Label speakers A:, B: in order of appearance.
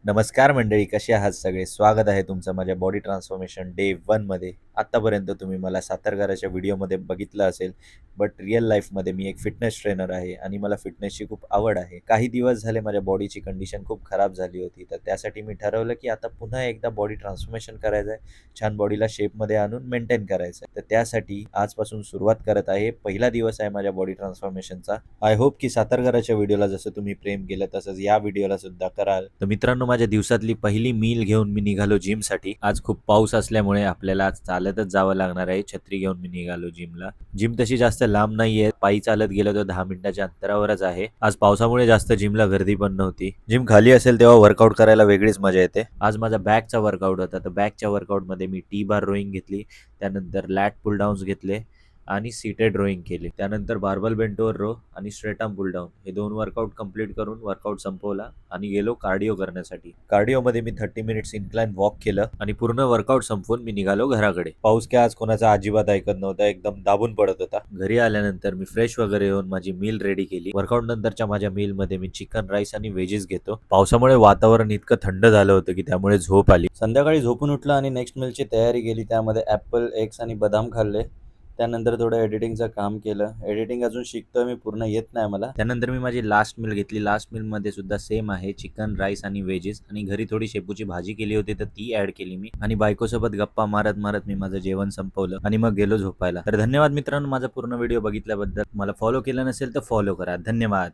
A: नमस्कार मंडळी, कसे आहात सगळे? स्वागत आहे तुमचं माझ्या बॉडी ट्रान्सफॉर्मेशन डे 1 मध्ये. आत्तापर्यंत तुम्ही मला सातारकराच्या व्हिडिओमध्ये बघितलं असेल, बट रिअल लाईफमध्ये मी एक फिटनेस ट्रेनर आहे आणि मला फिटनेसची खूप आवड आहे. काही दिवस झाले माझ्या बॉडीची कंडिशन खूप खराब झाली होती, तर त्यासाठी मी ठरवलं की आता पुन्हा एकदा बॉडी ट्रान्सफॉर्मेशन करायचं आहे. छान बॉडीला शेपमध्ये आणून मेंटेन करायचं आहे. तर त्यासाठी आजपासून सुरुवात करत आहे. पहिला दिवस आहे माझ्या बॉडी ट्रान्सफॉर्मेशनचा. आय होप की सातारकराच्या व्हिडिओला जसं तुम्ही प्रेम केलं तसंच या व्हिडिओला सुद्धा कराल. तर मित्रांनो, माझ्या दिवसातली पहिली मील घेऊन मी निघालो जिमसाठी. आज खूप पाऊस असल्यामुळे आपल्याला आज चालतच जावं लागणार आहे. छत्री घेऊन मी निघालो जिमला. जिम तशी जास्त लांब नाहीये. पायी चालत गेलो तर 10 मिनिटाच्या अंतरावरच आहे. आज पावसामुळे जास्त जिमला गर्दी पण नव्हती. जिम खाली असेल तेव्हा वर्कआउट करायला वेगळीच मजा येते. आज माझा बॅकचा वर्कआउट होता. तर बॅकच्या वर्कआउटमध्ये मी टी बार रोईंग घेतली. त्यानंतर लॅट पुल डाऊन्स घेतले आणि सीटेड रोईंग केली. त्यानंतर बार्बल बेंट ओव्हर रो आणि स्ट्रेट आर्म पुल डाऊन हे 2 वर्कआउट कंप्लीट करून वर्कआउट संपवला आणि गेलो कार्डिओ करण्यासाठी. कार्डिओमध्ये मी 30 मिनिट्स इन्क्लाइन वॉक केलं आणि पूर्ण वर्कआउट संपवून मी निघालो घराकडे. पाऊस काय आज कोणाचा अजिबात ऐकत नव्हता, एकदम दाबून पडत होता. घरी आल्यानंतर मी फ्रेश वगैरे होऊन माझी मील रेडी केली. वर्कआउट नंतरच्या माझ्या मीलमध्ये मी चिकन राईस आणि व्हेजेस घेतो. पावसामुळे वातावरण इतकं थंड झालं होतं की त्यामुळे झोप आली. संध्याकाळी झोपून उठलं आणि नेक्स्ट मीलची तयारी केली. त्यामध्ये ॲपल, एग्स आणि बदाम खाल्ले. त्यानंतर थोडं एडिटिंगचं काम केलं. एडिटिंग अजून शिकतोय मी, पूर्ण येत नाही मला. त्यानंतर मी माझी लास्ट मील घेतली. लास्ट मीलमध्ये सुद्धा सेम आहे, चिकन राईस आणि व्हेजेस. आणि घरी थोडी शेपूची भाजी केली होती तर ती ॲड केली मी. आणि बायकोसोबत गप्पा मारत मारत मी माझं जेवण संपवलं आणि मग गेलो झोपायला. तर धन्यवाद मित्रांनो, माझा पूर्ण व्हिडिओ बघितल्याबद्दल. मला फॉलो केलं नसेल तर फॉलो करा. धन्यवाद.